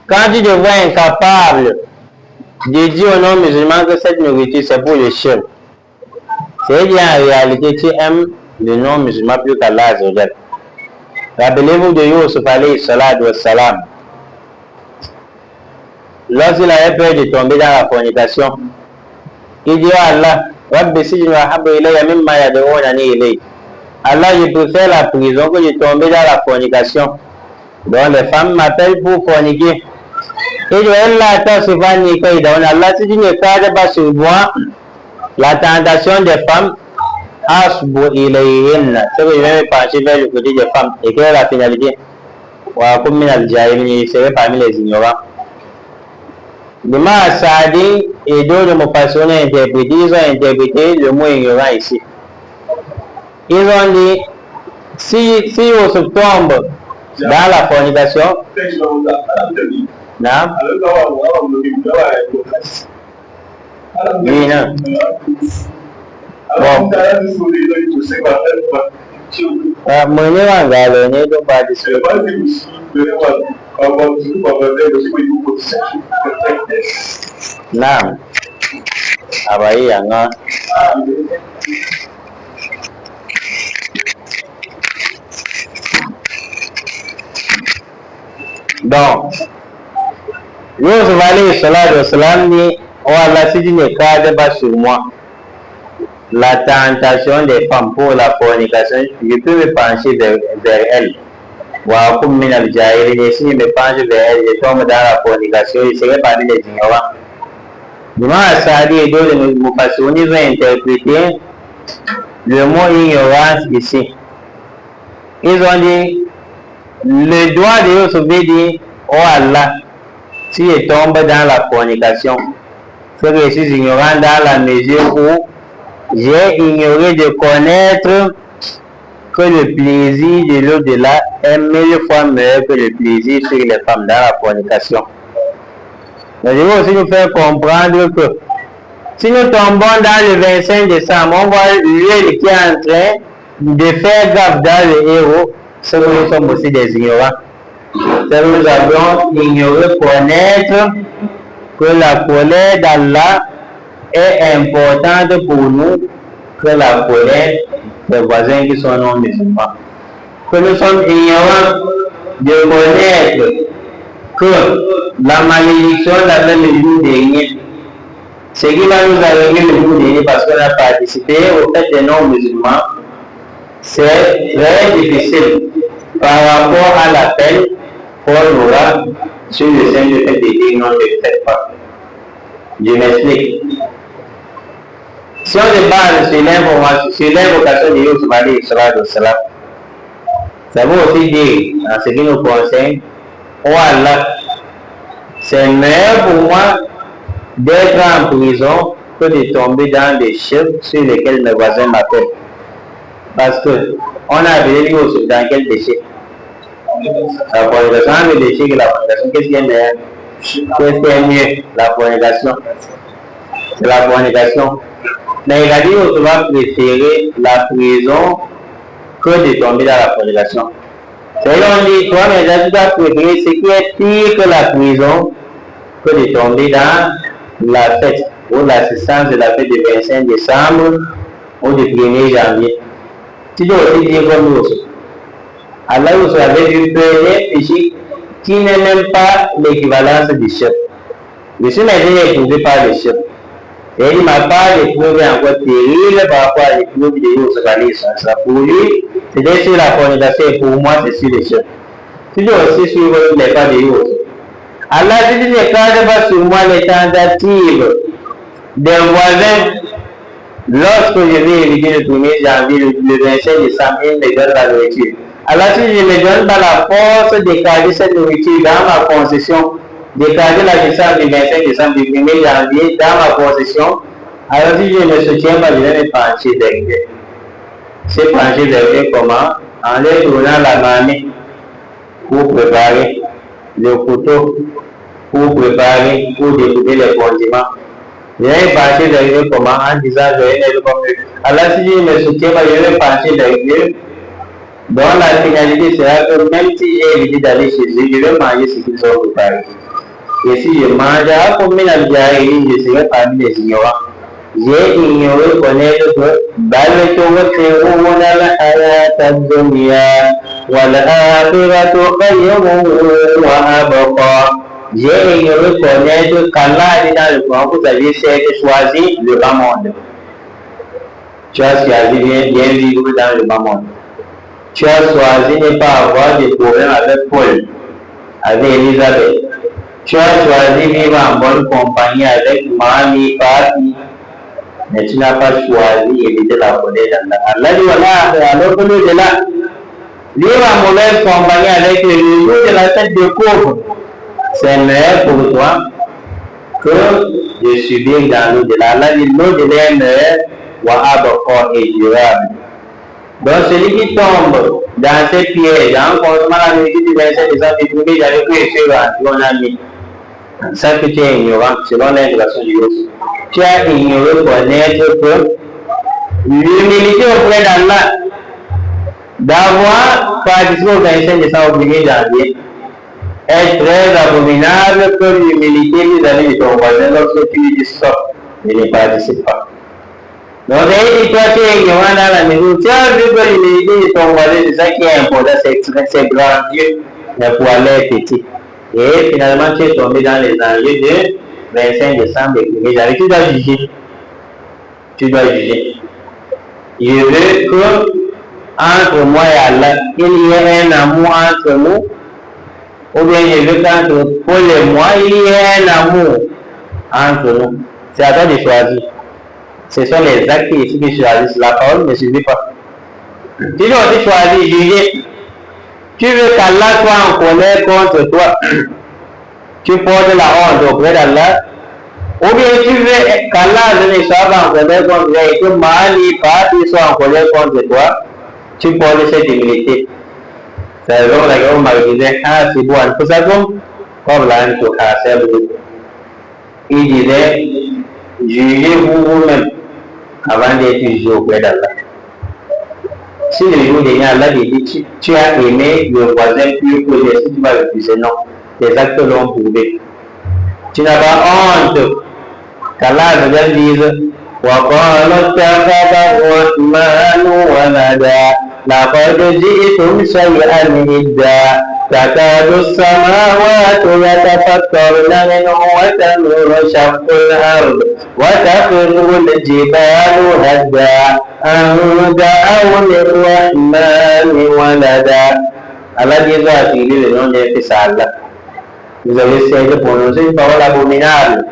Quand tu te vois incapable de dire aux non-musulmans que cette nourriture c'est pour le chien, c'est dire en réalité tu aimes le non-musulman plus qu'Allah Azzawajal. Rappelez-vous de Yusuf alayhi salatu wassalam. Lorsqu'il avait peur de tomber dans la fornication, il dit à Allah, Rabbi sijnu ahabbu ilayya mimma yad'unani ilayhi. Allah, je préfère la prison que de tomber dans la fornication. Donc les femmes m'appellent pour forniquer. Et je vais là, Allah, si tu ne cadres pas sur moi, la tentation des femmes, asbu ilayhinna. C'est que je vais me pencher vers le côté des femmes. Et quelle est la finalité? Wa kum min al-jahilin, je serai parmi les ignorants. L'imam Saadi et d'autres mufassirun ont interprété le mot ignorant ici. Ils ont dit, si on se tombe dans la fornication, non? Oui, non. Bon. Naam. Abai yang donc, Yusuf alayhi salatu wassalam dit, oh Allah, si tu ne cadres pas sur moi, la tentation des femmes pour la fornication, je peux me pencher vers elle. Wa kum min al-jahilin, si je me penche vers elle, je tombe dans la fornication, je serai parmi les ignorants. L'imam Saadi et d'autres mufassirun ont interprété le mot ignorance ici. Ils ont dit, le doigt de Yusuf dit, oh Allah, si je tombe dans la fornication, c'est que je suis ignorant dans la mesure où j'ai ignoré de connaître que le plaisir de l'au-delà est 1000 fois meilleur que le plaisir sur les femmes dans la fornication. Mais je veux aussi nous faire comprendre que si nous tombons dans le 25 décembre, on voit lui qui est en train de faire gaffe dans le héros, c'est que nous sommes aussi des ignorants. C'est que nous avons ignoré connaître que la colère d'Allah est importante pour nous que la colère des voisins qui sont non musulmans. Que nous sommes ignorants de connaître que la malédiction d'Allah le jour dernier, ce qui va nous arriver le jour dernier parce qu'on a participé au fait des non musulmans, c'est très difficile par rapport à l'appel qu'on aura sur le sein de fait de dire non, ne le faites pas. Je m'explique. Si on se base sur l'invocation de Yusuf alayhi salatu wassalam, ça veut aussi dire, en ce qui nous concerne, oh Allah, c'est meilleur pour moi d'être en prison que de tomber dans des chefs sur lesquels mes voisins m'appellent. Parce que on a appelé Yusuf dans quel déchet? La fornication, le déchet que la fornication, qu'est-ce qui est meilleur? Qu'est-ce qui est mieux? La fornication. C'est la fornication. Mais il a dit qu'on va préférer la prison que de tomber dans la fornication. C'est là on dit, toi, mais tu dois préférer ce qui est pire que la prison que de tomber dans la fête ou l'assistance de la fête du 25 décembre ou du 1er janvier. Tu dois aussi dire comme nous. Allah vous avait vu premier péché qui n'est même pas l'équivalence du chef. Je suis maintenant éprouvé par le chef. Et il m'a pas éprouvé encore terrible par rapport à l'éprouve de Yusuf alayhi salam. Pour lui, c'était sur la fornication et pour moi, c'est sur le chef. Tu dois aussi suivre les pas de Yusuf. Allah dit ne cadre pas sur moi les tentatives des voisins. Lorsque je vais éviter le 1er janvier, le 25 décembre, il me donne la nourriture. Alors si je ne me donne pas la force de garder cette nourriture dans ma concession, de garder la naissance du 25 décembre, du 1er janvier dans ma possession, alors si je ne soutiens pas, je vais me pencher derrière. Se pencher derrière comment? En leur donnant la manée pour préparer le couteau, pour préparer, pour découper les condiments. Je vais me pencher derrière comment? En disant je vais être comme eux. Alors si je ne me soutiens pas, je vais me pencher derrière. Donc la finalité sera que même si j'ai évité d'aller chez eux, je vais manger ce qu'ils ont préparé. Et si je mange comme je serai parmi les ignorants. J'ai ignoré connaître que بل تؤثرون الحياة الدنيا والآخرة خير وأبقى. J'ai ignoré connaître qu'Allah dit dans le Coran, vous avez choisi le bas monde. Tu as choisi bien vivre dans le bas monde. Tu as choisi ne pas avoir de problème avec Paul, avec Elisabeth. Tu as choisi vivre en bonne compagnie avec Mami, Papi, mais tu n'as pas choisi éviter la colère d'Allah. Allah dit voilà, alors que nous de là, vivre en mauvaise compagnie avec le jour de la tête de pauvre, c'est meilleur pour toi que de subir dans l'au-delà. Allah dit l'au-delà est meilleur, wa abqa est durable. Donc celui qui tombe dans ces pièges, en consommant la vérité du verset des hommes détruits, j'avais pu écrire on a mis. Ça que tu es ignorant, selon l'intégration du Dieu. Tu as ignoré connaître que l'humilité auprès d'Allah, d'avoir participé au 25 décembre au 1er janvier, est très abominable que l'humilité vis-à-vis de ton voisin lorsque tu lui dis stop, il ne participe pas. Donc, toi, tu es ignorant dans la maison, tu as vu que l'humilité de ton voisin, c'est ça qui est important, c'est grandiose, mais pour aller petit. Et finalement, tu es tombé dans les enjeux de 25 décembre et 1er janvier. Tu dois juger. Tu dois juger. Je veux que, entre moi et Allah, il y ait un amour entre nous, ou bien je veux qu'entre Paul et moi, il y ait un amour entre nous. C'est à toi de choisir. Ce sont les actes ici qui choisissent. La parole ne suffit pas. Tu dois aussi choisir, juger. Tu veux qu'Allah soit en colère contre toi, tu portes la honte auprès d'Allah, ou bien tu veux qu'Allah ne soit pas en colère contre toi et que Mali, Papi soit en colère contre toi, tu portes cette humilité. C'est la raison pour laquelle on m'a dit, ah c'est bon, il faut ça comme là, il faut casser le bruit. Il disait, jugez-vous vous-même avant d'être jugé auprès d'Allah. Si le jour dernier, Allah dit, tu as aimé le voisin plus que les autres, tu vas refuser, non. Les actes l'ont prouvé. Tu n'as pas honte qu'Allah nous dise وقالوا اتخذ الرحمن ولدا لقد جئتم شيئا إدا تكاد السماوات يتفطرن منه وتنشق الأرض وتخر الجبال هدا أن دعوا للرحمن ولدا. Allah dit à le nom de fils Allah. Vous avez essayé de prononcer une parole abominable.